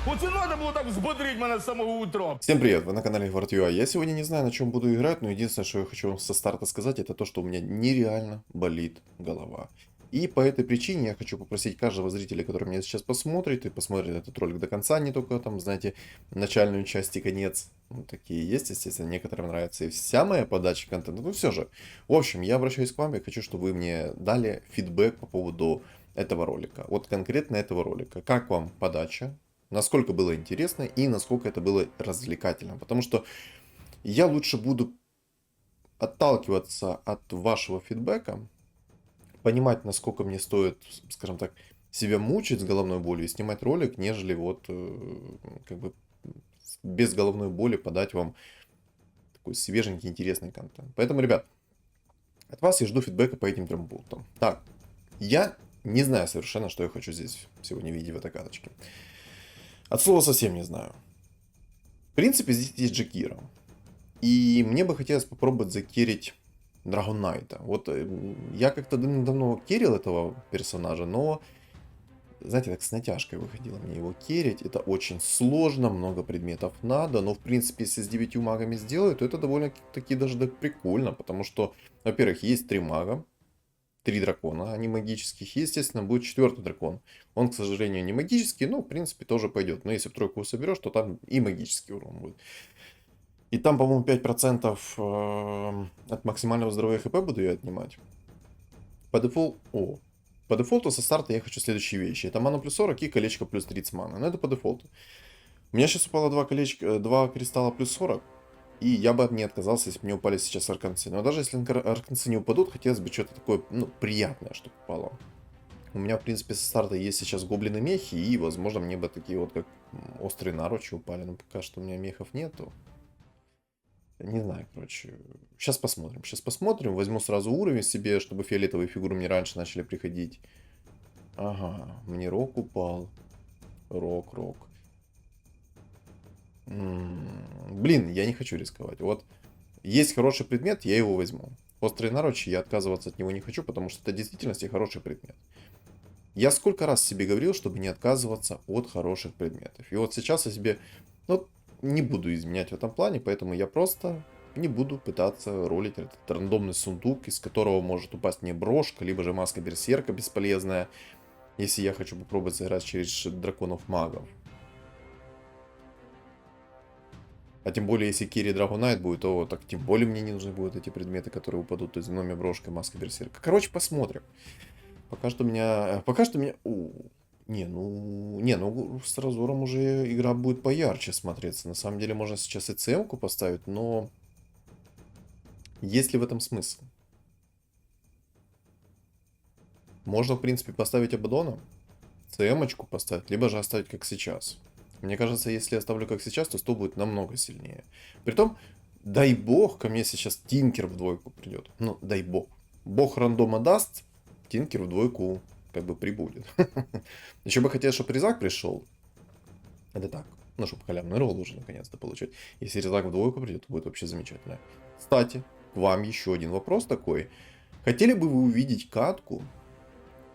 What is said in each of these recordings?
Оце надо було так взбодрить мене з самого утра. Всем привет, вы на канале Гвардиюа. Я сегодня не знаю, на чем буду играть, но единственное, что я хочу вам со старта сказать, это то, что у меня нереально болит голова. И по этой причине я хочу попросить каждого зрителя, который меня сейчас посмотрит, и посмотрит этот ролик до конца, не только там, знаете, начальную часть и конец. Ну, такие есть, естественно, некоторым нравится и вся моя подача контента, но все же. В общем, я обращаюсь к вам, я хочу, чтобы вы мне дали фидбэк по поводу этого ролика. Вот конкретно этого ролика. Как вам подача? Насколько было интересно и насколько это было развлекательно. Потому что я лучше буду отталкиваться от вашего фидбэка, понимать, насколько мне стоит, скажем так, себя мучить с головной болью и снимать ролик, нежели вот как бы без головной боли подать вам такой свеженький, интересный контент. Поэтому, ребят, от вас я жду фидбэка по этим трем пунктам. Так, я не знаю совершенно, что я хочу здесь сегодня видеть в этой карточке. От слова совсем не знаю. В принципе, здесь есть Джекира. И мне бы хотелось попробовать закерить Драгон Найта. Вот я как-то давно керил этого персонажа, но, знаете, так с натяжкой выходило мне его керить. Это очень сложно, много предметов надо, но, в принципе, если с 9 магами сделают, то это довольно-таки даже прикольно, потому что, во-первых, есть 3 мага, 3 дракона, они магических, и, естественно, будет 4-й дракон. Он, к сожалению, не магический, но, в принципе, тоже пойдет. Но если в тройку соберешь, то там и магический урон будет. И там, по-моему, 5% от максимального здоровья хп буду я отнимать. По дефолту со старта я хочу следующие вещи. Это мана плюс 40 и колечко плюс 30 мана. Но это по дефолту. У меня сейчас упало 2 кристалла плюс 40. И я бы не отказался, если бы мне упали сейчас арканцы. Но даже если арканцы не упадут, хотелось бы что-то такое, ну, приятное, чтобы упало. У меня, в принципе, со старта есть сейчас гоблины мехи, и, возможно, мне бы такие вот, как острые наручи упали. Но пока что у меня мехов нету. Не знаю, короче. Сейчас посмотрим. Сейчас посмотрим. Возьму сразу уровень себе, чтобы фиолетовые фигуры мне раньше начали приходить. Ага, мне рок упал. Рок. Блин, я не хочу рисковать. Вот есть хороший предмет, я его возьму. Острые наручи, я отказываться от него не хочу, потому что это в действительности хороший предмет. Я сколько раз себе говорил, чтобы не отказываться от хороших предметов. И вот сейчас я себе, ну, не буду изменять в этом плане, поэтому я просто не буду пытаться ролить этот рандомный сундук, из которого может упасть мне брошка, либо же маска берсерка бесполезная, если я хочу попробовать сыграть через драконов-магов. А тем более, если Кири Драгонайт будет, то так тем более мне не нужны будут эти предметы, которые упадут. То есть номер брошка, маска берсерка. Короче, посмотрим. Пока что меня... Ну, с разором уже игра будет поярче смотреться. На самом деле, можно сейчас и ЦМ-ку поставить, но... Есть ли в этом смысл? Можно, в принципе, поставить Абадона, ЦМ-очку поставить, либо же оставить как сейчас. Мне кажется, если я оставлю как сейчас, то 100 будет намного сильнее. Притом, дай бог, ко мне сейчас Тинкер в двойку придет. Ну, дай бог. Бог рандома даст, Тинкер в двойку как бы прибудет. Еще бы хотел, чтобы Резак пришел. Это так. Ну, чтобы халявный ролл уже наконец-то получать. Если Резак в двойку придет, то будет вообще замечательно. Кстати, к вам еще один вопрос такой. Хотели бы вы увидеть катку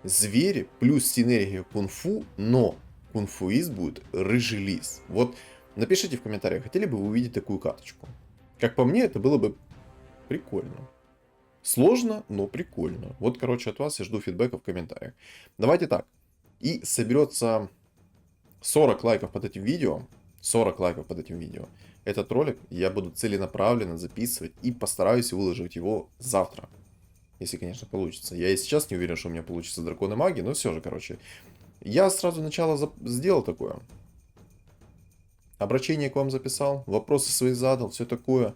звери плюс синергия кунг-фу, но кунг-фуист будет рыжий лис? Вот напишите в комментариях, хотели бы вы увидеть такую каточку? Как по мне, это было бы прикольно. Сложно, но прикольно. Вот, короче, от вас я жду фидбэка в комментариях. Давайте так. И соберется 40 лайков под этим видео. 40 лайков под этим видео. Этот ролик я буду целенаправленно записывать и постараюсь выложить его завтра. Если, конечно, получится. Я и сейчас не уверен, что у меня получится драконы маги, но все же, короче. Я сразу начало сделал такое. Обращение к вам записал, вопросы свои задал, все такое.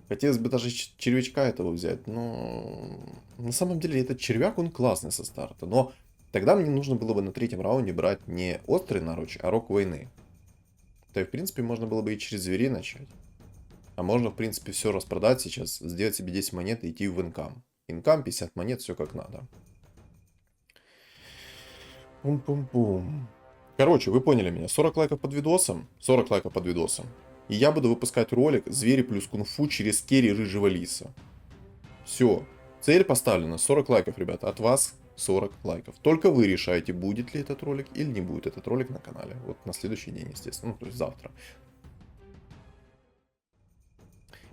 Хотелось бы даже червячка этого взять, но на самом деле этот червяк, он классный со старта. Но тогда мне нужно было бы на 3-м раунде брать не острый наруч, а рок войны. То и, в принципе, можно было бы и через зверей начать. А можно, в принципе, все распродать сейчас, сделать себе 10 монет и идти в инкам. Инкам 50 монет, все как надо. Пум-пум-пум. Короче, вы поняли меня. 40 лайков под видосом. 40 лайков под видосом. И я буду выпускать ролик «Звери плюс кунг-фу через керри рыжего лиса». Все. Цель поставлена. 40 лайков, ребята. От вас 40 лайков. Только вы решаете, будет ли этот ролик или не будет этот ролик на канале. Вот на следующий день, естественно, ну, то есть завтра.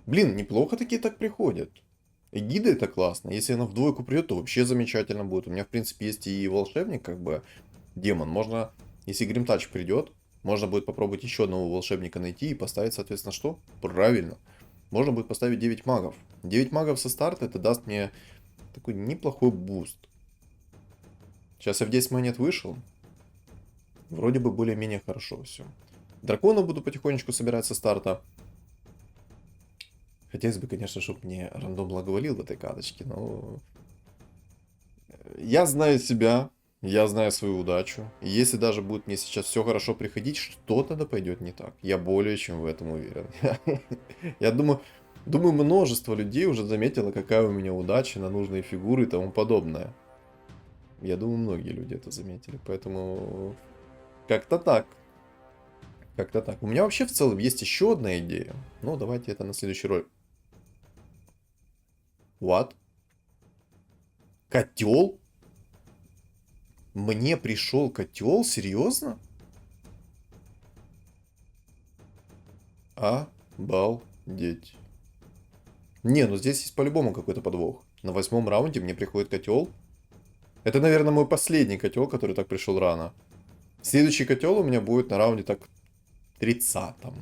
Блин, неплохо такие так приходят. Эгида это классно. Если она в двойку придет, то вообще замечательно будет. У меня, в принципе, есть и волшебник, как бы, демон. Можно, если Гримтач придет, можно будет попробовать еще одного волшебника найти и поставить, соответственно, что? Правильно. Можно будет поставить 9 магов. 9 магов со старта, это даст мне такой неплохой буст. Сейчас F10 монет вышел. Вроде бы более-менее хорошо все. Дракона буду потихонечку собирать со старта. Хотелось бы, конечно, чтобы мне рандом благоволил в этой карточке, но... Я знаю себя, я знаю свою удачу. И если даже будет мне сейчас все хорошо приходить, что-то да пойдет не так. Я более чем в этом уверен. Я думаю, множество людей уже заметило, какая у меня удача на нужные фигуры и тому подобное. Я думаю, многие люди это заметили, поэтому... Как-то так. Как-то так. У меня вообще в целом есть еще одна идея. Но давайте это на следующий ролик. What? Котел? Мне пришел котел? Серьезно? Обалдеть. Не, ну здесь есть по-любому какой-то подвох. На 8-м раунде мне приходит котел. Это, наверное, мой последний котел, который так пришел рано. Следующий котел у меня будет на раунде так 30-м.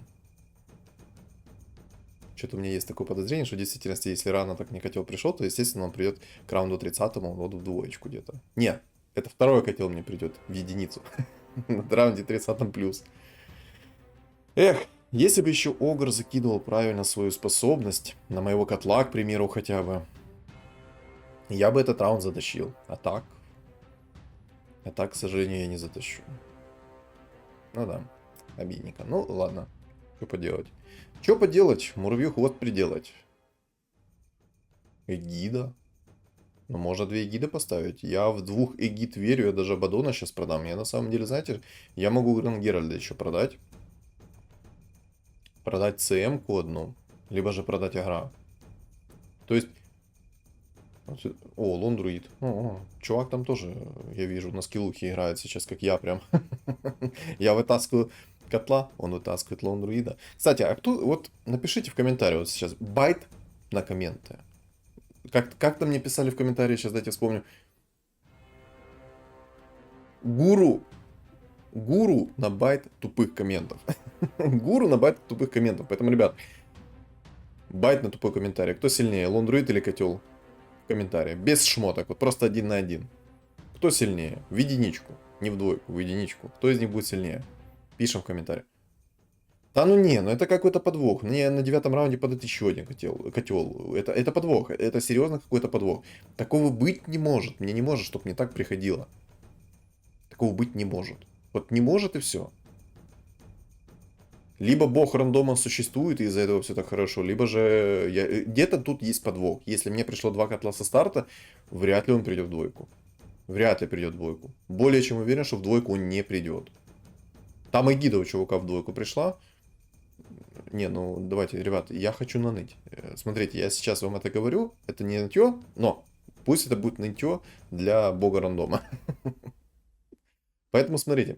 Что-то у меня есть такое подозрение, что в действительности, если рано так не котел пришел, то, естественно, он придет к раунду 30-му, вот в двоечку где-то. Нет, это второй котел мне придет в единицу. На раунде 30-м плюс. Эх, если бы еще Огр закидывал правильно свою способность, на моего котла, к примеру, хотя бы, я бы этот раунд затащил. А так, к сожалению, я не затащу. Ну да, обидненько. Ну ладно, что поделать. Что поделать? Муравью хвост приделать. Эгида. Ну, можно 2 эгиды поставить. Я в 2 эгид верю, я даже Абадона сейчас продам. Я на самом деле, знаете, я могу Гранд Геральда еще продать. Продать ЦМ-ку одну. Либо же продать Агра. То есть... О, Лондруид. Чувак там тоже, я вижу, на скиллухе играет сейчас, как я прям. Я вытаскиваю котла, он вытаскивает Лондруида. Кстати, а кто... Вот напишите в комментарии вот сейчас. Байт на комменты. Как-то мне писали в комментарии, сейчас дайте вспомню. Гуру на байт тупых комментов. Гуру на байт тупых комментов. Поэтому, ребят, байт на тупой комментарий. Кто сильнее, Лондруид или котел? В комментарии. Без шмоток, вот просто 1 на 1. Кто сильнее? В единичку. Не в двойку, в единичку. Кто из них будет сильнее? Пишем в комментариях. Да ну не, ну это какой-то подвох. Мне на 9-м раунде подать еще один котел. Это подвох. Это серьезно какой-то подвох. Такого быть не может. Мне не может, чтобы не так приходило. Такого быть не может. Вот не может и все. Либо бог рандома существует, и из-за этого все так хорошо, либо же где-то тут есть подвох. Если мне пришло 2 котла со старта, вряд ли он придет в двойку. Вряд ли придет в двойку. Более чем уверен, что в двойку он не придет. Там эгида у чувака в двойку пришла. Не, ну давайте, ребят, я хочу наныть. Смотрите, я сейчас вам это говорю, это не нытье, но пусть это будет нытье для бога рандома. Поэтому смотрите.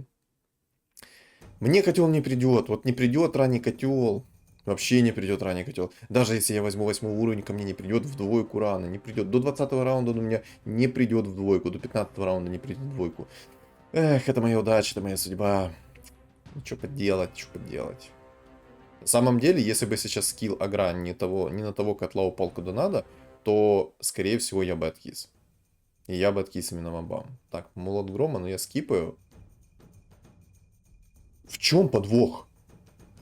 Мне котел не придет. Вот не придет ранний котел. Вообще не придет ранний котел. Даже если я возьму 8 уровень, ко мне не придет в двойку рано. Не придет. До 20 раунда он у меня не придет в двойку. До 15 раунда не придет в двойку. Эх, это моя удача, это моя судьба. Ну, что поделать, что поделать. На самом деле, если бы сейчас скилл Агра не на того котла упал куда надо, то, скорее всего, я бы откис. И я бы откис именно мобам. Так, молот грома, но я скипаю. В чем подвох?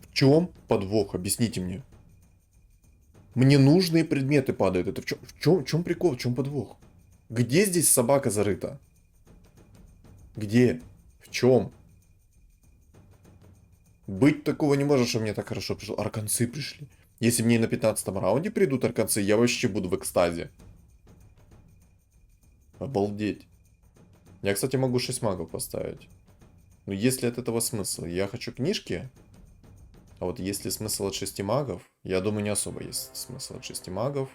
В чем подвох? Объясните мне. Мне нужные предметы падают. Это в чем прикол? В чем подвох? Где здесь собака зарыта? Где? В чем? Быть такого не может, что мне так хорошо пришло. Арканцы пришли. Если мне на 15-м раунде придут арканцы, я вообще буду в экстазе. Обалдеть. Я, кстати, могу 6 магов поставить. Но есть ли от этого смысл? Я хочу книжки. А вот есть ли смысл от 6 магов? Я думаю, не особо есть смысл от 6 магов.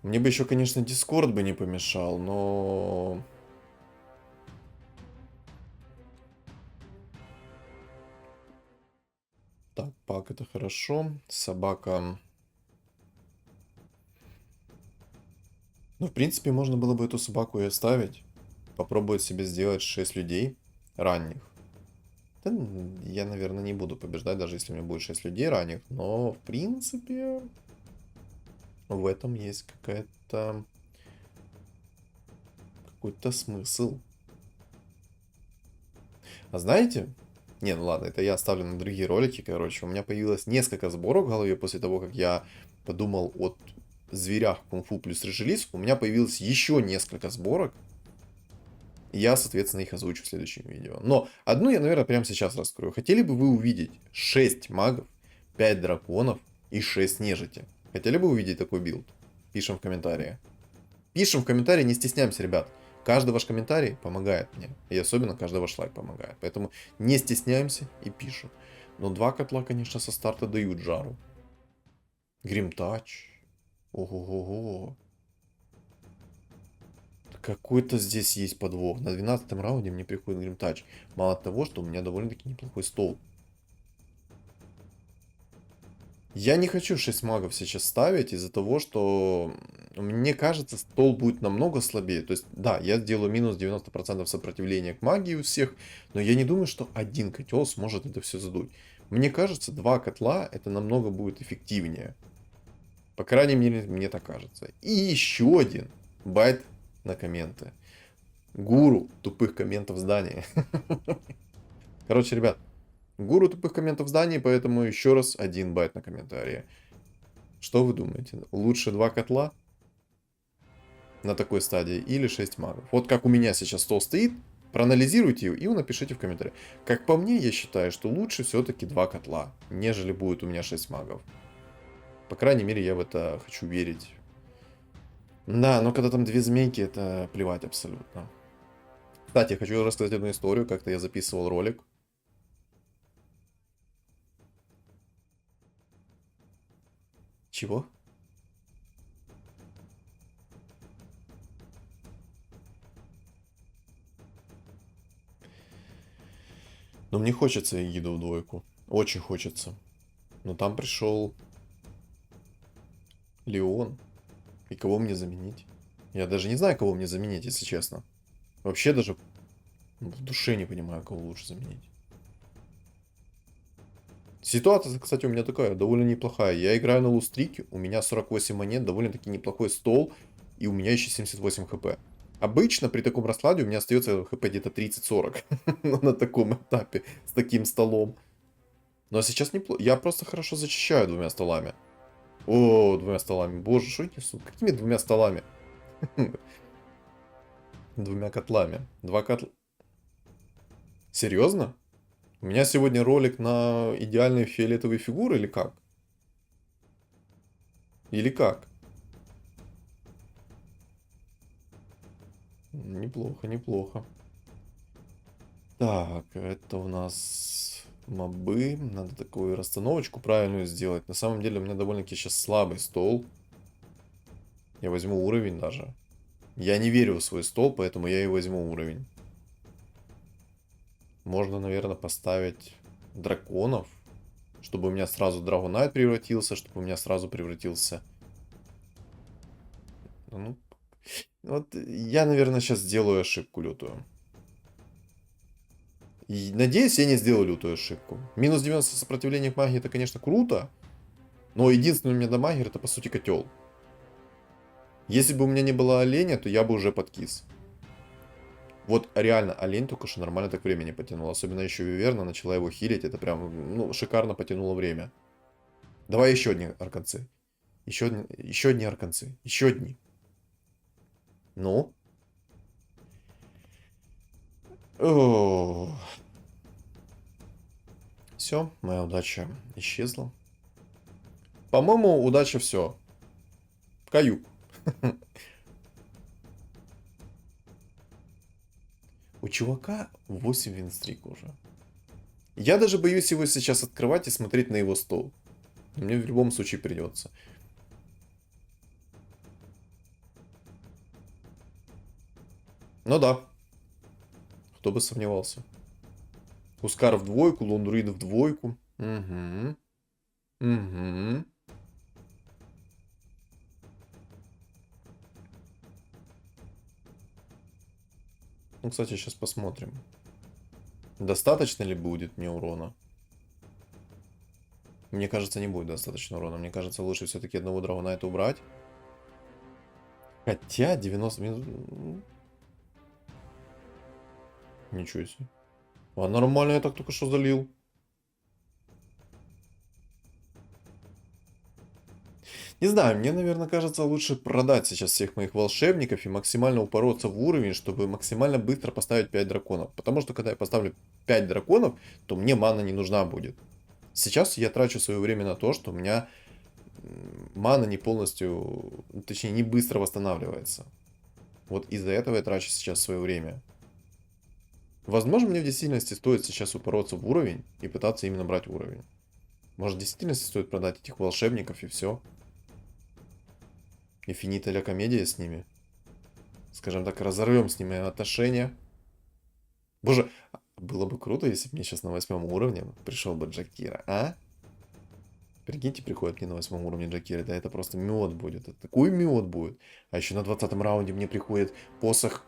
Мне бы еще, конечно, Дискорд бы не помешал, но... Так, пак это хорошо. Собака... Ну, в принципе, можно было бы эту собаку и оставить. Попробовать себе сделать 6 людей ранних. Да, я, наверное, не буду побеждать, даже если у меня будет 6 людей ранних. Но, в принципе, в этом есть какой-то смысл. А знаете? Не, ну ладно, это я оставлю на другие ролики, короче. У меня появилось несколько сборок в голове после того, как я подумал о зверях кунг-фу плюс релиз. У меня появилось еще несколько сборок. И я, соответственно, их озвучу в следующем видео. Но одну я, наверное, прямо сейчас раскрою. Хотели бы вы увидеть 6 магов, 5 драконов и 6 нежити? Хотели бы увидеть такой билд? Пишем в комментариях. Пишем в комментарии, не стесняемся, ребят. Каждый ваш комментарий помогает мне. И особенно каждый ваш лайк помогает. Поэтому не стесняемся и пишем. Но 2 котла, конечно, со старта дают жару. Гримтач. Ого-го-го. Какой-то здесь есть подвох. На 12 раунде мне приходит гримтач. Мало того, что у меня довольно-таки неплохой стол. Я не хочу 6 магов сейчас ставить из-за того, что мне кажется, стол будет намного слабее. То есть, да, я сделаю минус 90% сопротивления к магии у всех, но я не думаю, что один котел сможет это все задуть. Мне кажется, 2 котла это намного будет эффективнее. По крайней мере, мне так кажется. И еще один байт на комменты. Гуру тупых комментов здания. Короче, ребят, гуру тупых комментов в здании, поэтому еще раз 1 байт на комментарии. Что вы думаете? Лучше 2 котла на такой стадии или 6 магов? Вот как у меня сейчас стол стоит, проанализируйте его и напишите в комментариях. Как по мне, я считаю, что лучше все-таки 2 котла, нежели будет у меня 6 магов. По крайней мере, я в это хочу верить. Да, но когда там 2 змейки, это плевать абсолютно. Кстати, я хочу рассказать одну историю. Как-то я записывал ролик. Чего? Но мне хочется Егиду в двойку. Очень хочется. Но там пришел Леон. И кого мне заменить? Я даже не знаю, кого мне заменить, если честно. Вообще даже в душе не понимаю, кого лучше заменить. Ситуация, кстати, у меня такая, довольно неплохая. Я играю на лустрике, у меня 48 монет, довольно-таки неплохой стол, и у меня еще 78 хп. Обычно при таком раскладе у меня остается хп где-то 30-40 на таком этапе, с таким столом. Но сейчас неплохо. Я просто хорошо зачищаю 2 столами. О, 2 столами. Боже, что я несу? Какими 2 столами? 2 котлами. 2 котла. Серьезно? У меня сегодня ролик на идеальные фиолетовые фигуры или как? Или как? Неплохо, неплохо. Так, это у нас мобы. Надо такую расстановочку правильную сделать. На самом деле у меня довольно-таки сейчас слабый стол. Я возьму уровень даже. Я не верю в свой стол, поэтому я и возьму уровень. Можно, наверное, поставить драконов, чтобы у меня сразу Драгонайт превратился, чтобы у меня сразу превратился... Ну, вот я, наверное, сейчас сделаю ошибку лютую. И надеюсь, я не сделаю лютую ошибку. Минус 90 сопротивления к магии это, конечно, круто. Но единственный у меня дамагер это, по сути, котел. Если бы у меня не было оленя, то я бы уже подкис. Вот реально, олень только что нормально так времени потянул. Особенно еще Виверна начала его хилить. Это прям, ну, шикарно потянуло время. Давай еще одни арканцы. Еще одни арканцы. Еще одни. Ну? Все, моя удача исчезла. По-моему, удача все. Каюк. У чувака 8 винстрик уже. Я даже боюсь его сейчас открывать и смотреть на его стол. Мне в любом случае придется. Ну да. Кто бы сомневался. Хускар в двойку, Лондруид в двойку. Угу. Угу. Ну, кстати, сейчас посмотрим. Достаточно ли будет мне урона? Мне кажется, не будет достаточно урона. Мне кажется, лучше все-таки одного драгонайта убрать. Хотя 90 минут... Ничего себе. А нормально я так только что залил. Не знаю, мне, наверное, кажется, лучше продать сейчас всех моих волшебников и максимально упороться в уровень, чтобы максимально быстро поставить 5 драконов. Потому что, когда я поставлю 5 драконов, то мне мана не нужна будет. Сейчас я трачу свое время на то, что у меня мана не полностью, точнее, не быстро восстанавливается. Вот из-за этого я трачу сейчас свое время. Возможно, мне в действительности стоит сейчас упороться в уровень и пытаться именно брать уровень. Может, в действительности стоит продать этих волшебников и все. И финита ля комедия с ними. Скажем так, разорвем с ними отношения. Боже, было бы круто, если бы мне сейчас на 8 уровне пришел бы Джакира, а? Прикиньте, приходит мне на 8 уровне Джакира, да это просто мед будет. Это такой мед будет. А еще на 20 раунде мне приходит посох.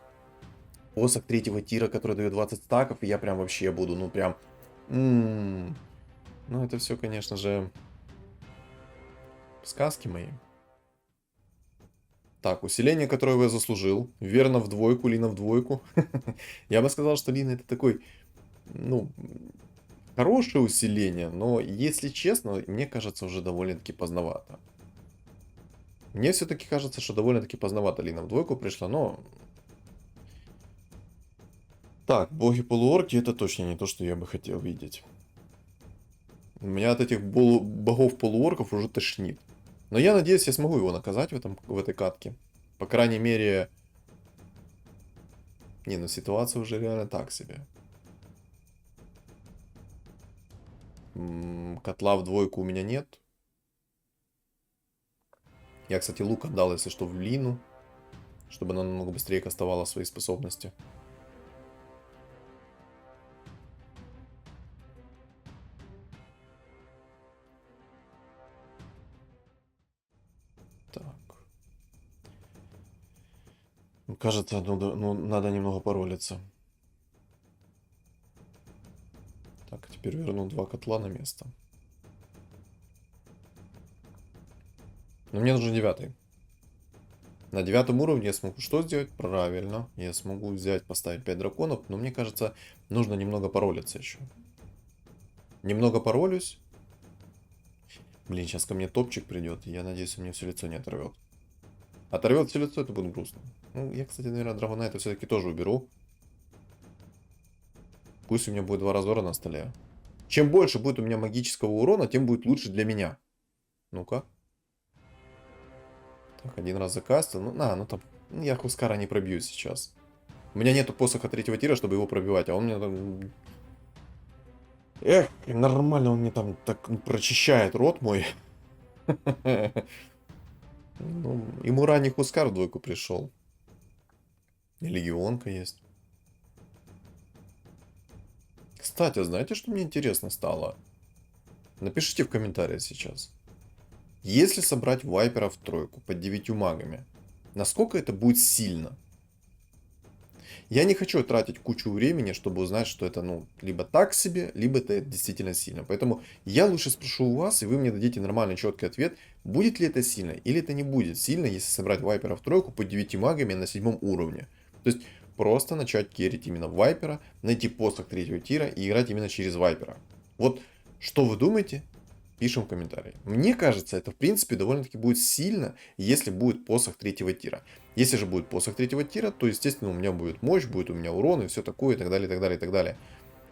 Посох 3-го тира, который дает 20 стаков, и я прям вообще буду, ну прям... Ну это все, конечно же, сказки мои. Так, усиление, которое я заслужил. Верно в двойку, Лина в двойку. Я бы сказал, что Лина это такой, ну, хорошее усиление, но, если честно, мне кажется, уже довольно-таки поздновато. Мне все-таки кажется, что довольно-таки поздновато Лина в двойку пришла, но... Так, боги-полуорки это точно не то, что я бы хотел видеть. Меня от этих богов-полуорков уже тошнит. Но я надеюсь, я смогу его наказать в этой катке. По крайней мере... Не, ну ситуация уже реально так себе. Котла в двойку у меня нет. Я, кстати, лук отдал, если что, в Лину. Чтобы она намного быстрее кастовала свои способности. Так. Кажется, ну, надо немного поролиться. Так, теперь верну 2 котла на место. Но мне нужен 9. На 9 уровне я смогу что сделать? Правильно. Я смогу взять, поставить 5 драконов. Но мне кажется, нужно немного поролиться еще. Немного поролюсь. Блин, сейчас ко мне топчик придет. И я надеюсь, он мне все лицо не оторвет. Оторвет все лицо, это будет грустно. Ну, я, кстати, наверное, Драгонайта все-таки тоже уберу. Пусть у меня будет 2 разора на столе. Чем больше будет у меня магического урона, тем будет лучше для меня. Ну-ка. Так, 1 раз закастил. Ну там... Я Хускара не пробью сейчас. У меня нету посоха 3-го тира, чтобы его пробивать, а он мне там... Эх, нормально он мне там так прочищает рот мой. Ну, ему ранний Хускар в двойку пришел. И легионка есть. Кстати, знаете, что мне интересно стало? Напишите в комментариях сейчас. Если собрать вайпера в тройку под 9 магами, насколько это будет сильно? Я не хочу тратить кучу времени, чтобы узнать, что это, ну, либо так себе, либо это действительно сильно. Поэтому я лучше спрошу у вас, и вы мне дадите нормальный четкий ответ, будет ли это сильно, или это не будет сильно, если собрать вайпера в тройку под 9 магами на 7 уровне. То есть просто начать керрить именно вайпера, найти посох 3-го тира и играть именно через вайпера. Вот что вы думаете? Пишем в комментарии. Мне кажется, это в принципе довольно-таки будет сильно, если будет посох 3-го тира. Если же будет посох 3-го тира, то естественно у меня будет мощь, будет у меня урон и все такое, и так далее, и так далее, и так далее.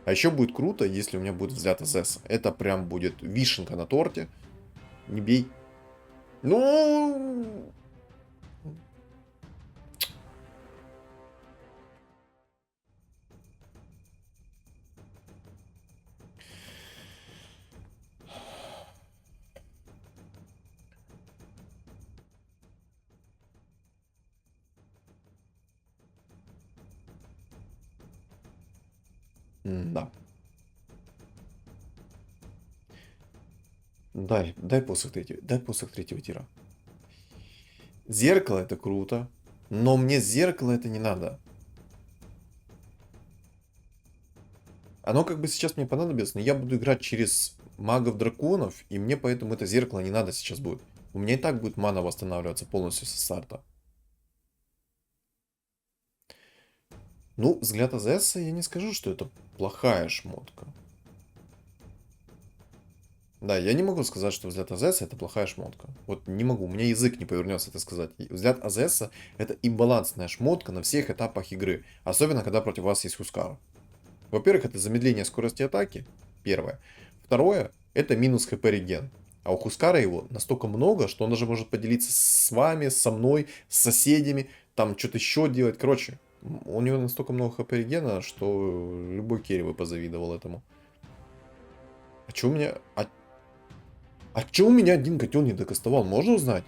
А еще будет круто, если у меня будет взлят СС. Это прям будет вишенка на торте. Не бей. Ну... Да. Дай посох третьего тира. Зеркало это круто, но мне зеркало это не надо. Оно как бы сейчас мне понадобится, но я буду играть через магов-драконов, и мне поэтому это зеркало не надо сейчас будет. У меня и так будет мана восстанавливаться полностью со старта. Ну, взгляд АЗС, я не скажу, что это плохая шмотка. Да, я не могу сказать, что взгляд АЗС это плохая шмотка. Вот не могу, у меня язык не повернется это сказать. И взгляд АЗС это имбалансная шмотка на всех этапах игры. Особенно, когда против вас есть Хускара. Во-первых, это замедление скорости атаки. Первое. Второе, это минус хп реген. А у Хускара его настолько много, что он даже может поделиться с вами, со мной, с соседями, там что-то еще делать. Короче, у него настолько много хп регена, что любой керри бы позавидовал этому. А что у меня... А чё у меня один котел не докастовал? Можно узнать?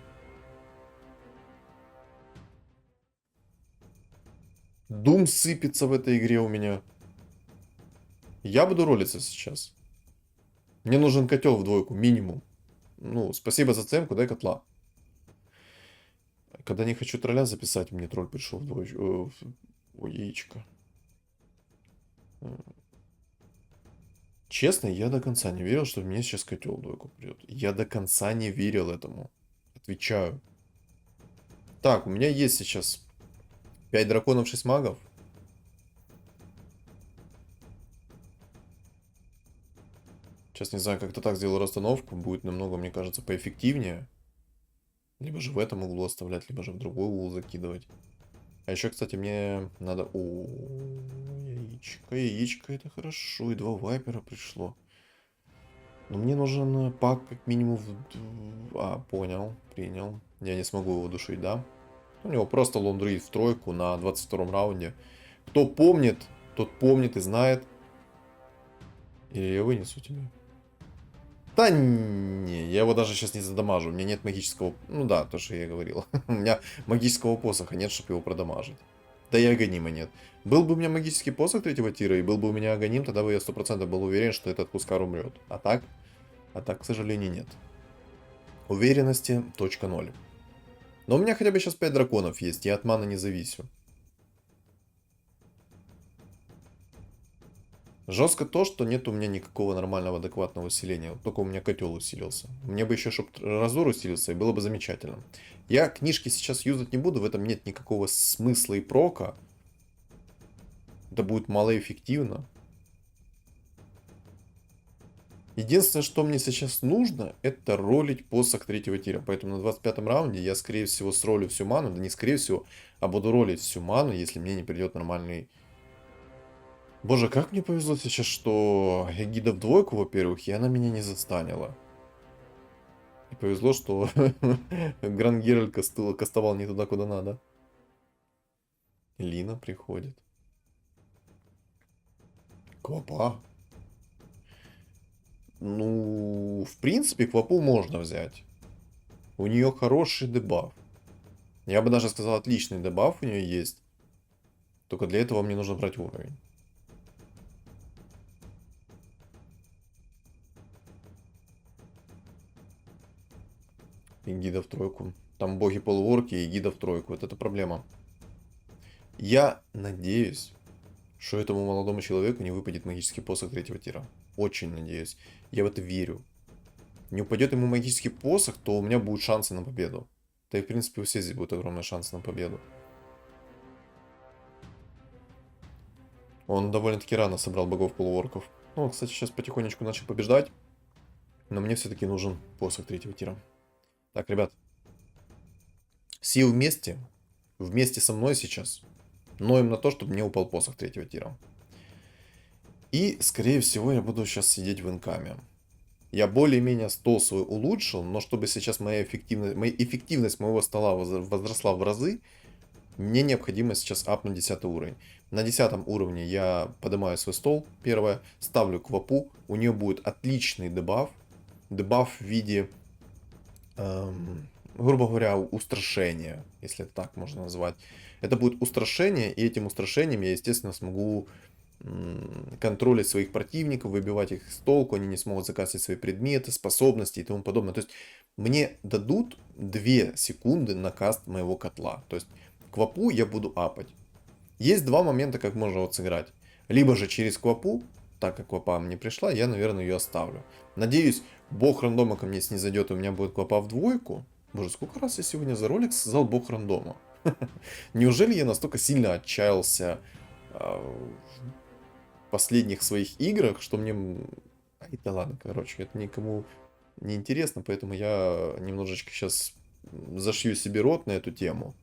Дум сыпется в этой игре у меня. Я буду ролиться сейчас. Мне нужен котел в двойку, минимум. Ну, спасибо за цемку, дай котла. Когда не хочу тролля записать, мне тролль пришел в двоечку. Ой, яичко. Честно, я до конца не верил, что мне сейчас котел в двойку придет. Я до конца не верил этому. Отвечаю. Так, у меня есть сейчас 5 драконов, 6 магов. Сейчас не знаю, как-то так сделал расстановку. Будет намного, мне кажется, поэффективнее. Либо же в этом углу оставлять, либо же в другой угол закидывать. А еще, кстати, мне надо... О, яичко, яичко, это хорошо. И 2 вайпера пришло. Но мне нужен пак как минимум А, понял, принял. Я не смогу его душить, да? У него просто лондруид в тройку на 22-м раунде. Кто помнит, тот помнит и знает. Или я вынесу тебя. Да не, я его даже сейчас не задамажу. У меня нет магического... Ну да, то, что я говорил. У меня магического посоха нет, чтобы его продамажить. Да и аганима нет. Был бы у меня магический посох третьего тира, и был бы у меня аганим, тогда бы я 100% был уверен, что этот Хускар умрет. А так, к сожалению, нет. Уверенности точка 0. Но у меня хотя бы сейчас 5 драконов есть, я от маны не зависю. Жестко то, что нет у меня никакого нормального адекватного усиления. Вот только у меня котел усилился. Мне бы еще, чтобы разор усилился, и было бы замечательно. Я книжки сейчас юзать не буду, в этом нет никакого смысла и прока. Это будет малоэффективно. Единственное, что мне сейчас нужно, это ролить посох третьего тира. Поэтому на 25-м раунде я, скорее всего, сролю всю ману. Да не скорее всего, а буду ролить всю ману, если мне не придет нормальный... Боже, как мне повезло сейчас, что Эгида в двойку, во-первых, и она меня не застанила. И повезло, что Гранд Геральт кастовал не туда, куда надо. Лина приходит. Квапа. Ну, в принципе, Квапу можно взять. У нее хороший дебаф. Я бы даже сказал, отличный дебаф у нее есть. Только для этого мне нужно брать уровень. И гида в тройку. Там боги полуорки и гида в тройку. Вот это проблема. Я надеюсь, что этому молодому человеку не выпадет магический посох третьего тира. Очень надеюсь. Я в это верю. Не упадет ему магический посох, то у меня будут шансы на победу. Да и в принципе у всех здесь будут огромные шансы на победу. Он довольно-таки рано собрал богов полуорков. Ну, он, кстати, сейчас потихонечку начал побеждать. Но мне все-таки нужен посох третьего тира. Так, ребят. Все вместе. Вместе со мной сейчас. Ноем на то, чтобы мне упал посох третьего тира. И, скорее всего, я буду сейчас сидеть в инкаме. Я более-менее стол свой улучшил, но чтобы сейчас моя эффективность моего стола возросла в разы, мне необходимо сейчас апнуть 10 уровень. На 10 уровне я поднимаю свой стол, первое, ставлю Квапу, у нее будет отличный дебаф. Дебаф в виде, грубо говоря, устрашения, если это так можно назвать. Это будет устрашение, и этим устрашением я, естественно, смогу контролить своих противников, выбивать их с толку, они не смогут закастить свои предметы, способности и тому подобное. То есть мне дадут 2 секунды на каст моего котла. То есть квапу я буду апать. Есть 2 момента, как можно вот сыграть. Либо же через квапу, так как квапа мне пришла, я, наверное, ее оставлю. Надеюсь, бог рандома ко мне снизойдет, и у меня будет квапа в двойку. Боже, сколько раз я сегодня за ролик сказал бог рандома? Неужели я настолько сильно отчаялся в последних своих играх, что мне... Ай, да ладно, короче, это никому не интересно, поэтому я немножечко сейчас зашью себе рот на эту тему.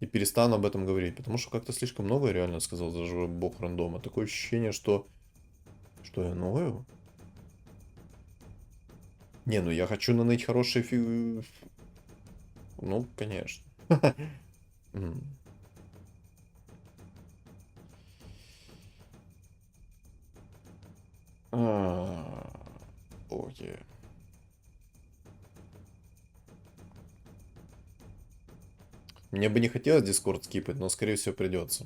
И перестану об этом говорить, потому что как-то слишком много я реально сказал, даже бог рандома. Такое ощущение, что я ною. Не, ну я хочу наныть хорошие Ну, конечно. Окей. Мне бы не хотелось Discord скипать, но скорее всего придется.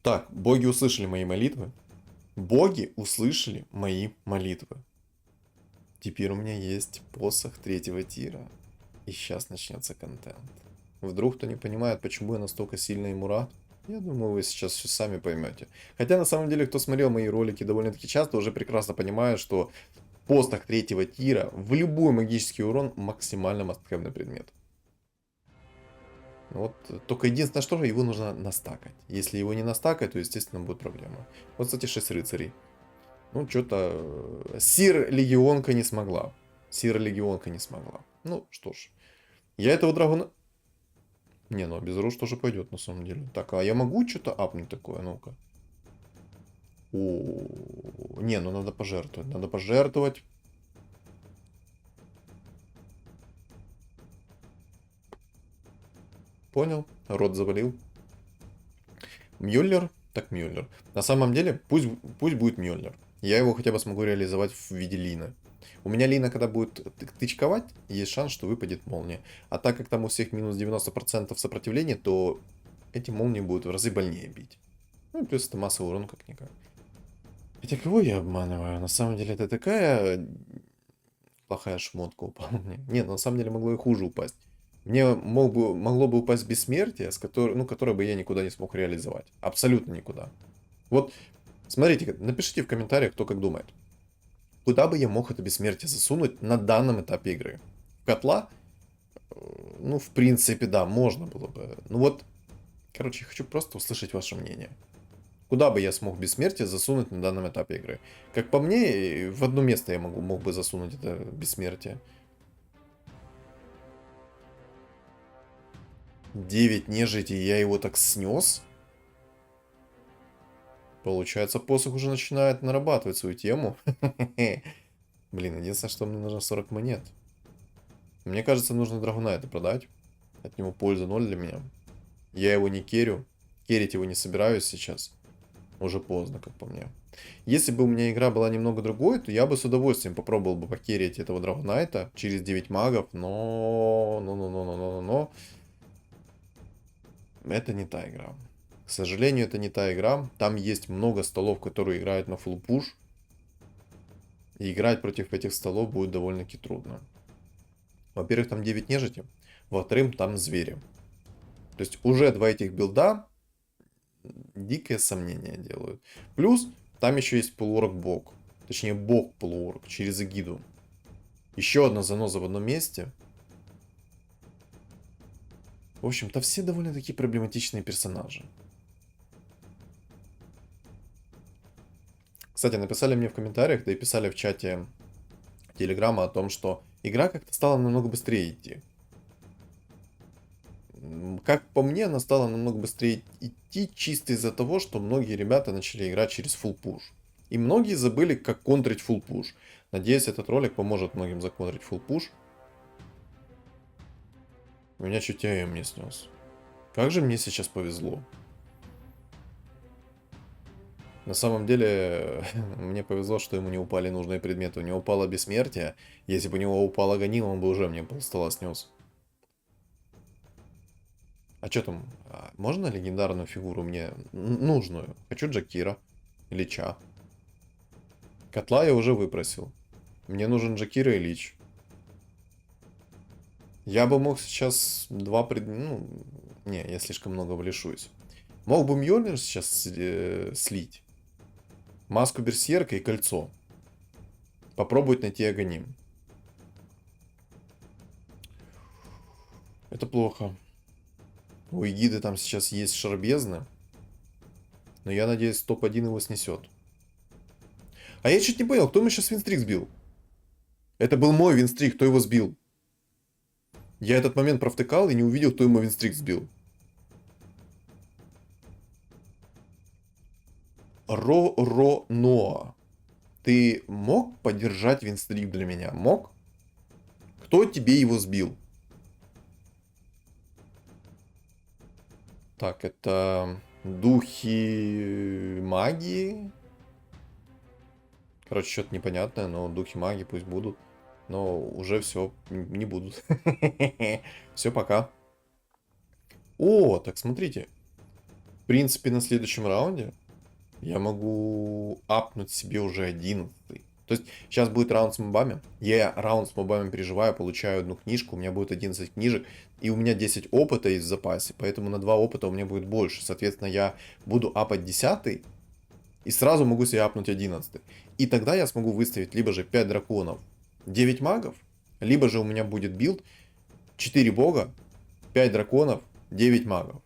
Так, боги услышали мои молитвы. Боги услышали мои молитвы. Теперь у меня есть посох 3-го тира. И сейчас начнется контент. Вдруг кто не понимает, почему я настолько сильно ему рад? Я думаю, вы сейчас все сами поймете. Хотя на самом деле, кто смотрел мои ролики довольно-таки часто, уже прекрасно понимает, что посох 3-го тира в любой магический урон максимально мастхэвный предмет. Вот только единственное, что его нужно настакать. Если его не настакать, то, естественно, будет проблема. Вот, кстати, 6 рыцарей. Ну, что-то Сир Легионка не смогла. Сир Легионка не смогла. Ну, что ж. Я этого драгона... Не, ну, без руш тоже пойдет, на самом деле. Так, а я могу что-то апнуть такое? Ну-ка. О, не, ну надо пожертвовать. Надо пожертвовать. Понял. Рот завалил. Мюллер. Так, Мюллер. На самом деле, пусть будет Мюллер. Я его хотя бы смогу реализовать в виде Лина. У меня Лина, когда будет тычковать, есть шанс, что выпадет молния. А так как там у всех минус 90% сопротивления, то эти молнии будут в разы больнее бить. Ну и плюс это массовый урон как-никак. Хотя кого я обманываю? На самом деле это такая плохая шмотка упала мне. Нет, на самом деле могло и хуже упасть. Мне могло бы упасть бессмертие, которое бы я никуда не смог реализовать. Абсолютно никуда. Вот, смотрите, напишите в комментариях, кто как думает. Куда бы я мог это бессмертие засунуть на данном этапе игры? В котла? Ну, в принципе, да, можно было бы. Ну вот, короче, я хочу просто услышать ваше мнение. Куда бы я смог бессмертие засунуть на данном этапе игры? Как по мне, в одно место я мог бы засунуть это бессмертие. 9 нежити, я его так снес? Получается, посох уже начинает нарабатывать свою тему. Блин, единственное, что мне нужно 40 монет. Мне кажется, нужно драгуна это продать. От него польза 0 для меня. Я его не керю. Керить его не собираюсь сейчас. Уже поздно, как по мне. Если бы у меня игра была немного другой, то я бы с удовольствием попробовал бы покерить этого Драгунайта через 9 магов, но... Это не та игра. К сожалению, это не та игра. Там есть много столов, которые играют на full push. И играть против этих столов будет довольно-таки трудно. Во-первых, там 9 нежити. Во-вторых, там звери. То есть уже 2 этих билда дикое сомнение делают. Плюс там еще есть полуорг бог. Точнее, бог полуорг через эгиду. Еще одна заноза в одном месте. В общем-то, все довольно-таки проблематичные персонажи. Кстати, написали мне в комментариях, да и писали в чате Телеграма о том, что игра как-то стала намного быстрее идти. Как по мне, она стала намного быстрее идти чисто из-за того, что многие ребята начали играть через full push. И многие забыли, как контрить full push. Надеюсь, этот ролик поможет многим законтрить full push. У меня чуть АМ не снес. Как же мне сейчас повезло. На самом деле, мне повезло, что ему не упали нужные предметы. У него упало бессмертие. Если бы у него упал Аганим, он бы уже мне полстола снес. А что там? Можно легендарную фигуру мне нужную? Хочу Джакира. Или Ча. Котла я уже выпросил. Мне нужен Джакира и Лич. Я бы мог сейчас ну, не, я слишком много лишусь. Мог бы Мьёльнир сейчас слить. Маску Берсерка и кольцо. Попробовать найти Аганим. Это плохо. У Эгиды там сейчас есть шар бездны. Но я надеюсь, топ-1 его снесет. А я чуть не понял, кто мне сейчас винстрик сбил? Это был мой винстрик, кто его сбил? Я этот момент провтыкал и не увидел, кто ему винстрик сбил. Ро-ро-ноа. Ты мог поддержать винстрик для меня? Мог? Кто тебе его сбил? Так, это духи магии. Короче, что-то непонятное, но духи магии пусть будут. Но уже все не будут. Все, пока. О, так смотрите. В принципе, на следующем раунде я могу апнуть себе уже 11. То есть, сейчас будет раунд с мобами. Я раунд с мобами переживаю, получаю одну книжку, у меня будет 11 книжек, и у меня 10 опыта есть в запасе, поэтому на 2 опыта у меня будет больше. Соответственно, я буду апать 10 и сразу могу себе апнуть 11. И тогда я смогу выставить либо же 5 драконов, 9 магов, либо же у меня будет билд 4 бога, 5 драконов, 9 магов.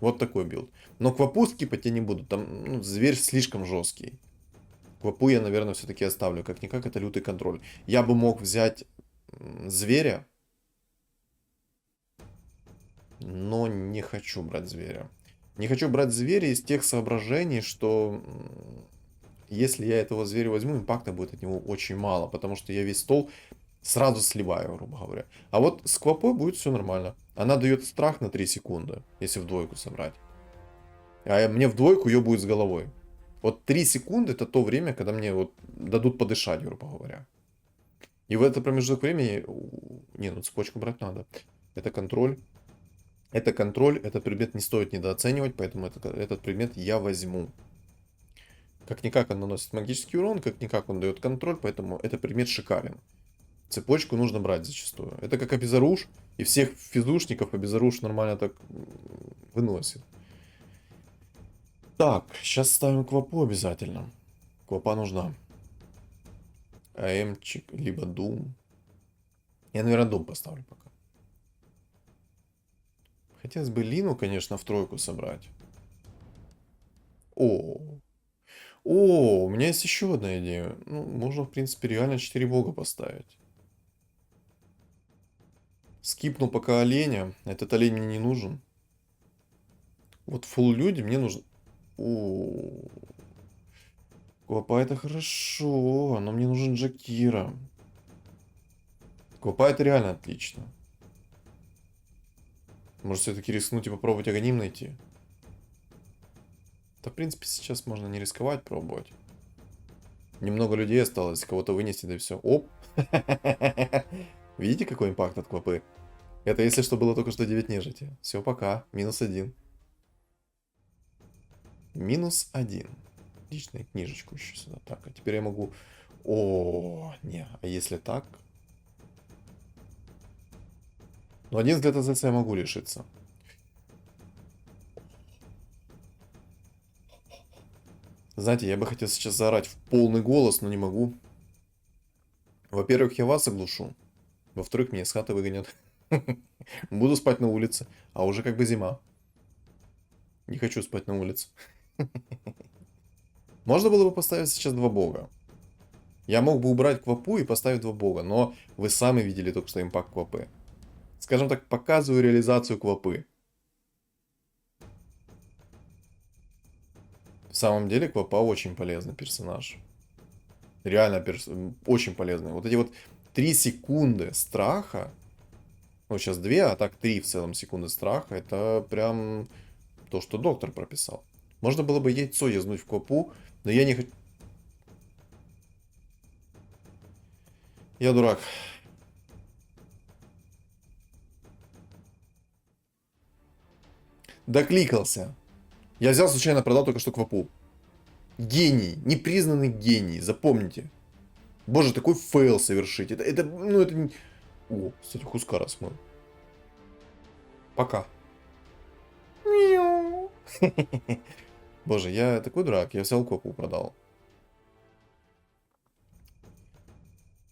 Вот такой билд. Но квапу скипать я не буду, там зверь слишком жесткий. Квапу я, наверное, все-таки оставлю. Как-никак это лютый контроль. Я бы мог взять зверя, но не хочу брать зверя. Не хочу брать зверя из тех соображений, что если я этого зверя возьму, импакта будет от него очень мало, потому что я весь стол сразу сливаю, грубо говоря. А вот с квапой будет все нормально. Она дает страх на 3 секунды, если в двойку собрать. А мне в двойку ее будет с головой. Вот 3 секунды это то время, когда мне вот дадут подышать, грубо говоря. И в этот промежуток времени... Не, ну цепочку брать надо. Это контроль. Это контроль, этот предмет не стоит недооценивать, поэтому этот предмет я возьму. Как-никак он наносит магический урон, как-никак он дает контроль, поэтому этот предмет шикарен. Цепочку нужно брать зачастую. Это как обезоруш, и всех физушников обезоруш нормально так выносит. Так, сейчас ставим квапу обязательно. Квапа нужна. АМчик, либо Дум. Я, наверное, Дум поставлю пока. Хотелось бы Лину, конечно, в тройку собрать. О, у меня есть еще одна идея. Ну, можно, в принципе, реально 4 бога поставить. Скипну пока оленя. Этот олень мне не нужен. Вот фулл люди мне нужен. О, Квапа это хорошо, но мне нужен Джакира. Квапа это реально отлично. Может все-таки рискнуть и попробовать Аганим найти? Да, в принципе, сейчас можно не рисковать, пробовать. Немного людей осталось, кого-то вынести, да и все. Оп! Видите, какой импакт от Квапы? Это, если что, было только что 9 нежити. Все, пока. -1. -1. Отличная книжечку еще сюда. Так, а теперь я могу... О, не, а если так? Ну, один взгляд АЗЦ я могу лишиться. Знаете, я бы хотел сейчас заорать в полный голос, но не могу. Во-первых, я вас оглушу. Во-вторых, меня из хаты выгонят. Буду спать на улице. А уже как бы зима. Не хочу спать на улице. Можно было бы поставить сейчас 2 бога. Я мог бы убрать квапу и поставить 2 бога, но вы сами видели только что импакт квапы. Скажем так, показываю реализацию квапы. В самом деле, квапа очень полезный персонаж. Реально очень полезный. Вот эти вот 3 секунды страха. Ну, сейчас 2, а так 3 в целом секунды страха. Это прям то, что доктор прописал. Можно было бы яйцо язнуть в квапу, но я не хочу... Я дурак. Докликался. Я взял случайно, продал только что квапу. Гений. Непризнанный гений. Запомните. Боже, такой фейл совершить. Ну, это... О, кстати, Хускара смыл. Пока. Мяу. Боже, я такой дурак. Я взял квапу, продал.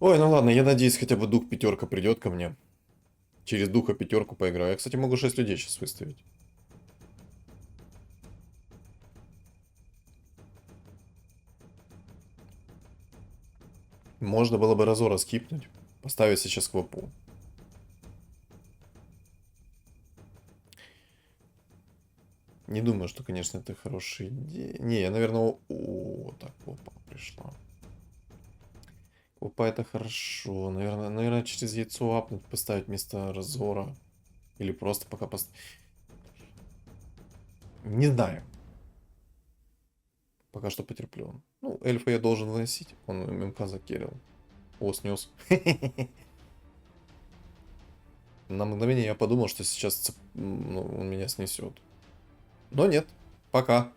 Ой, ну ладно, я надеюсь, хотя бы дух пятерка придет ко мне. Через духа пятерку поиграю. Я, кстати, могу 6 людей сейчас выставить. Можно было бы Разора скипнуть. Поставить сейчас квапу. Не думаю, что, конечно, это хорошая идея. Не, я, наверное... О, так, квапа пришла. Квапа это хорошо. Наверное, через яйцо апнуть, поставить вместо Разора. Или просто пока поставить. Не знаю. Пока что потерплю. Ну, эльфа я должен выносить. Он МК закерил. О, снес. На мгновение я подумал, что сейчас ну, он меня снесет. Но нет. Пока.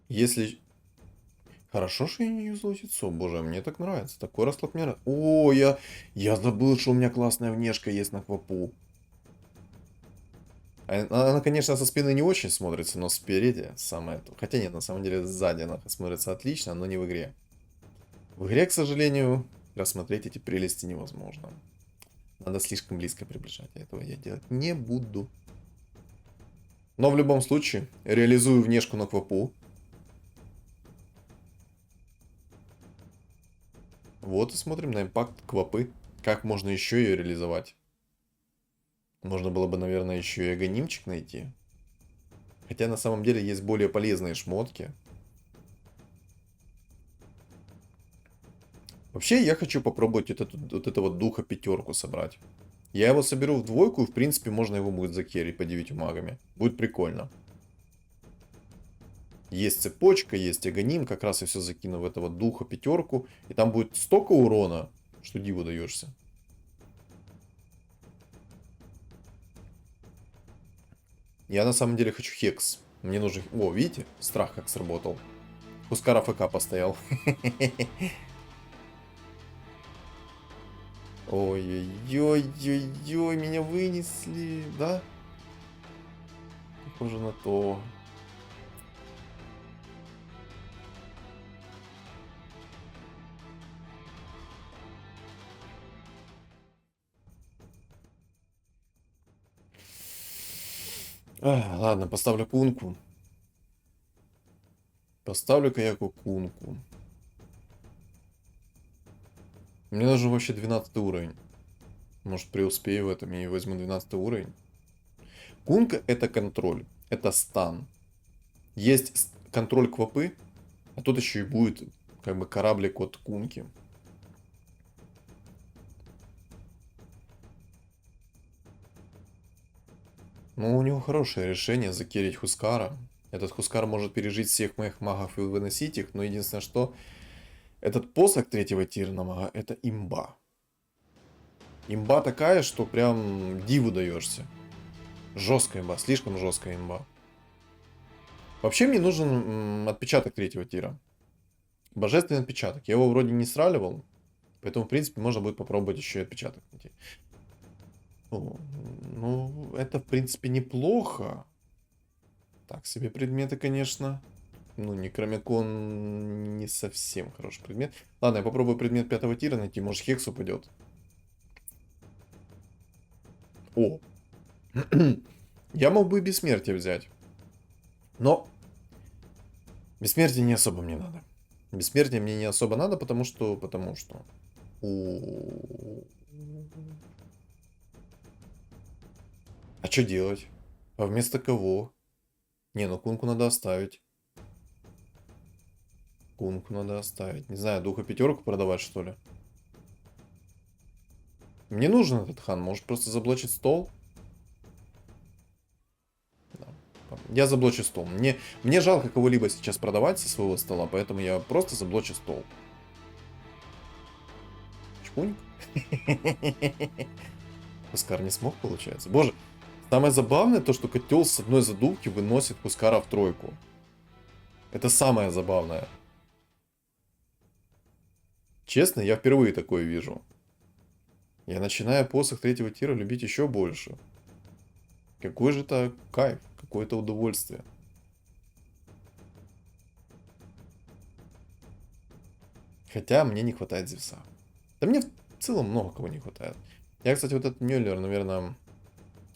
Если... Хорошо, что я не юзал яйцо. Боже, мне так нравится. Такой расклад мне нравится. О, я забыл, что у меня классная внешка есть на квапу. Она, конечно, со спины не очень смотрится, но спереди самое то. Хотя нет, на самом деле сзади она смотрится отлично, но не в игре. В игре, к сожалению, рассмотреть эти прелести невозможно. Надо слишком близко приближать. Этого я делать не буду. Но в любом случае, реализую внешку на квапу. Вот и смотрим на импакт квапы. Как можно еще ее реализовать? Можно было бы, наверное, еще и агонимчик найти. Хотя на самом деле есть более полезные шмотки. Вообще, я хочу попробовать вот этого духа пятерку собрать. Я его соберу в двойку, и в принципе можно его будет закерить по 9 магами. Будет прикольно. Есть цепочка, есть агоним, как раз я все закину в этого духа пятерку. И там будет столько урона, что диву даешься. Я на самом деле хочу хекс. Мне нужен... О, видите? Страх как сработал. Хускар АФК постоял. Ой-ой-ой-ой-ой, меня вынесли, да? Похоже на то. Ладно, поставлю кунку. Поставлю-ка я кунку. Мне нужен вообще 12 уровень. Может, преуспею в этом и возьму 12 уровень. Кунка это контроль. Это стан. Есть контроль квапы, а тут еще и будет как бы кораблик от кунки. Ну, у него хорошее решение закерить Хускара. Этот Хускар может пережить всех моих магов и выносить их, но единственное, что этот посох третьего тира мага это имба. Имба такая, что прям диву даешься. Жесткая имба, слишком жесткая имба. Вообще мне нужен отпечаток третьего тира. Божественный отпечаток. Я его вроде не сраливал, поэтому в принципе можно будет попробовать еще и отпечаток найти. Ну, это в принципе неплохо. Так себе предметы, конечно. Ну, Некромикон не совсем хороший предмет. Ладно, я попробую предмет 5 тира найти. Может, Хекс упадет. О! Я мог бы и бессмертие взять. Но бессмертие не особо мне надо. Бессмертие мне не особо надо, потому что... А что делать? А вместо кого? Не, ну кунку надо оставить. Кунку надо оставить. Не знаю, духа пятерку продавать, что ли? Мне нужен этот хан. Может просто заблочить стол? Да. Я заблочу стол. Мне жалко кого-либо сейчас продавать со своего стола, поэтому я просто заблочу стол. Чпуньк. Хускар не смог, получается. Боже, самое забавное то, что котел с одной задувки выносит Хускара в тройку. Это самое забавное. Честно, я впервые такое вижу. Я начинаю посох третьего тира любить еще больше. Какой же это кайф, какое это удовольствие. Хотя мне не хватает Зевса. Да мне в целом много кого не хватает. Я, кстати, вот этот Мюллер, наверное,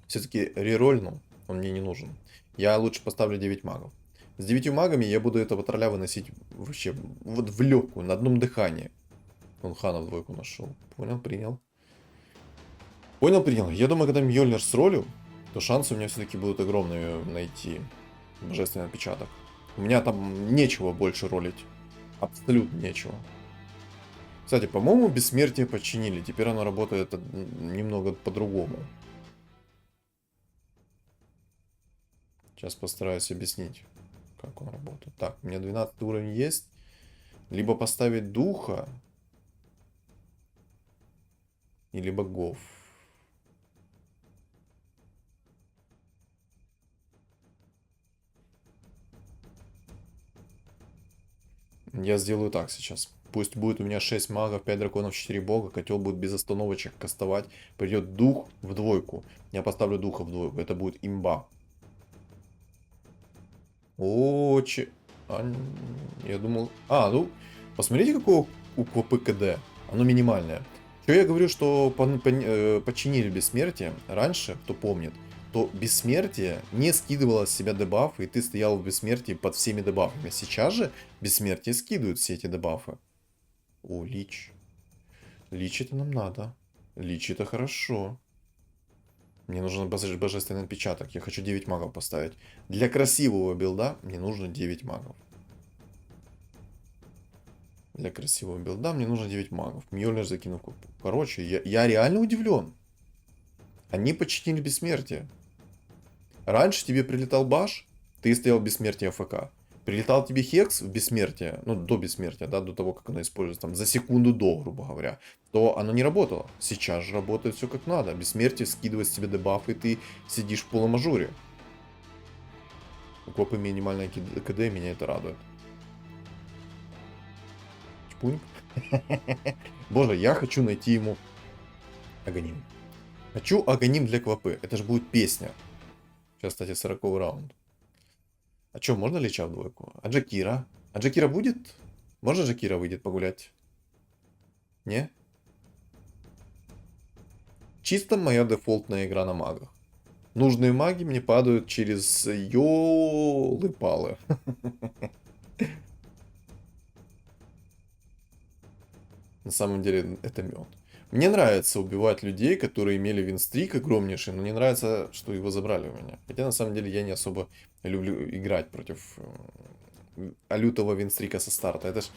все-таки рерольнул. Он мне не нужен. Я лучше поставлю 9 магов. С 9 магами я буду этого тролля выносить вообще вот в легкую, на одном дыхании. Он хана в двойку нашел. Понял, принял. Понял, принял. Я думаю, когда Мьёльнир сролю, то шансы у меня все-таки будут огромные найти божественный отпечаток. У меня там нечего больше ролить. Абсолютно нечего. Кстати, по-моему, бессмертие починили. Теперь оно работает немного по-другому. Сейчас постараюсь объяснить, как он работает. Так, у меня 12 уровень есть. Либо поставить духа, или богов. Я сделаю так сейчас. Пусть будет у меня 6 магов, 5 драконов, 4 бога. Котел будет без остановочек кастовать. Придет дух в двойку. Я поставлю духа в двойку. Это будет имба. Очень. Я думал... ну, посмотрите, какое у Квапы КД. Оно минимальное. Что я говорю, что починили бессмертие. Раньше, кто помнит, то бессмертие не скидывало с себя дебафы, и ты стоял в бессмертии под всеми дебафами. Сейчас же бессмертие скидывают все эти дебафы. О, лич. Лич это нам надо. Лич это хорошо. Мне нужен божественный отпечаток. Я хочу 9 магов поставить. Для красивого билда мне нужно 9 магов. Для красивого билда мне нужно 9 магов. Мьёльнир закинул купу. Короче, я реально удивлен. Они починили бессмертие. Раньше тебе прилетал баш, ты стоял в бессмертии АФК. Прилетал тебе хекс в бессмертие, ну, до бессмертия, да, до того, как оно используется, там, за секунду до, грубо говоря, то оно не работало. Сейчас же работает все как надо. Бессмертие скидывает с тебя дебафы, и ты сидишь в полумажоре. У Копы минимальная КД, меня это радует. Чпуньк. Боже, я хочу найти ему Аганим. Хочу Аганим для Квапы. Это же будет песня. Сейчас, кстати, 40-й раунд. А чё, можно леча в двойку? А Джакира? А Джакира будет? Можно Джакира выйдет погулять? Не? Чисто моя дефолтная игра на магах. Нужные маги мне падают через ёлы-палы. На самом деле это мед. Мне нравится убивать людей, которые имели винстрик огромнейший, но не нравится, что его забрали у меня. Хотя на самом деле я не особо люблю играть против лютого винстрика со старта. Это ж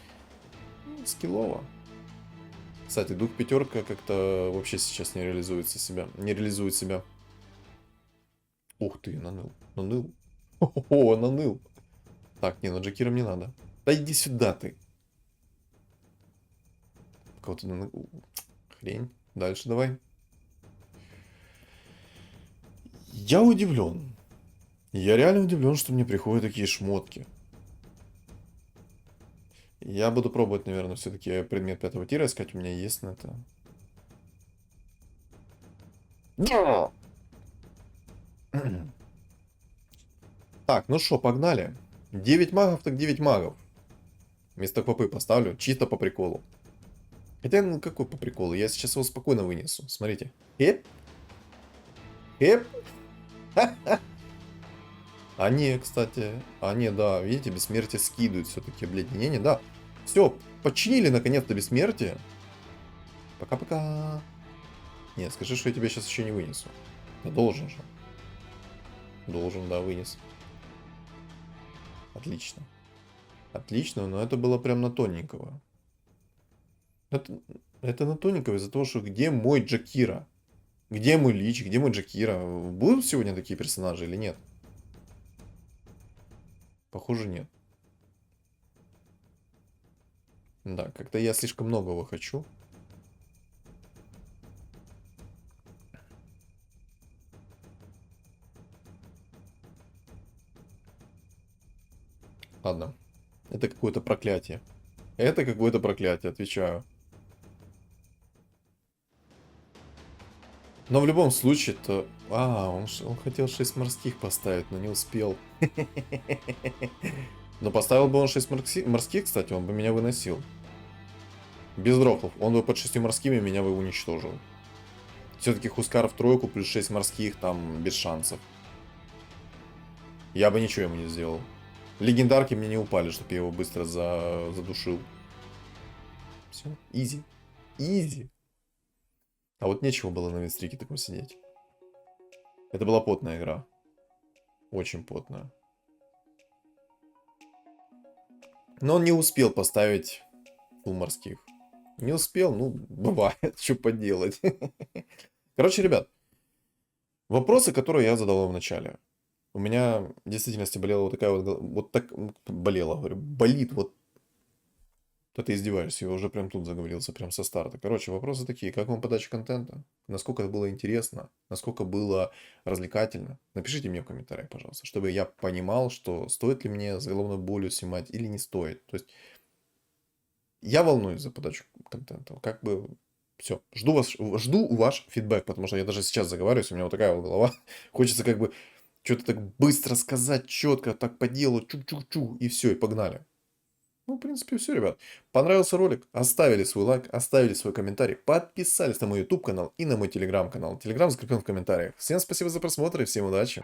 скиллово. Кстати, дух пятерка как-то вообще сейчас не реализует себя. Ух ты, наныл. Наныл. О, наныл. Так, не, ну Джакиром не надо. Да иди сюда ты. Кого-то наныл. Хрень. Дальше давай. Я удивлен. Я реально удивлен, что мне приходят такие шмотки. Я буду пробовать, наверное, все-таки предмет 5-го тира искать. У меня есть на это. Да! Так, ну что, погнали. 9 магов, так 9 магов. Вместо квапы поставлю, чисто по приколу. Хотя, ну какой по приколу? Я сейчас его спокойно вынесу. Смотрите. Хеп. Хеп. А не, кстати. А не, да, видите, бессмертие скидывают все-таки, блядь. Не, да. Все, починили наконец-то бессмертие. Пока-пока. Нет, скажи, что я тебя сейчас еще не вынесу. Да должен же. Должен, да, вынес. Отлично. Отлично, но это было прям на тоненького. Это... Это на тоненького из-за того, что где мой Джакира? Где мой Лич? Где мой Джакира? Будут сегодня такие персонажи или нет? Похоже, нет. Да, как-то я слишком многого хочу. Ладно. Это какое-то проклятие. Это какое-то проклятие, отвечаю. Но в любом случае-то... он хотел 6 морских поставить, но не успел. Но поставил бы он 6 морских, кстати, он бы меня выносил. Без дропов. Он бы под 6 морскими меня бы уничтожил. Все-таки Хускар в тройку плюс 6 морских, там без шансов. Я бы ничего ему не сделал. Легендарки мне не упали, чтобы я его быстро задушил. Все, изи. Изи. А вот нечего было на винстрике таком сидеть. Это была потная игра. Очень потная. Но он не успел поставить фул морских. Не успел, ну, бывает, что поделать. Короче, ребят, вопросы, которые я задал вам в начале. У меня в действительности болела вот такая вот так болела, говорю, болит вот. Да ты издеваешься, я уже прям тут заговорился, прям со старта. Короче, вопросы такие, как вам подача контента? Насколько это было интересно? Насколько было развлекательно? Напишите мне в комментариях, пожалуйста, чтобы я понимал, что стоит ли мне с головной болью снимать или не стоит. То есть, я волнуюсь за подачу контента. Как бы, все. Жду ваш фидбэк, потому что я даже сейчас заговариваюсь, у меня вот такая вот голова. Хочется как бы что-то так быстро сказать, четко, так по делу, чук-чук-чук, и все, и погнали. Ну, в принципе, все, ребят. Понравился ролик? Оставили свой лайк, оставили свой комментарий, подписались на мой YouTube канал и на мой Telegram канал. Telegram закреплен в комментариях. Всем спасибо за просмотр и всем удачи.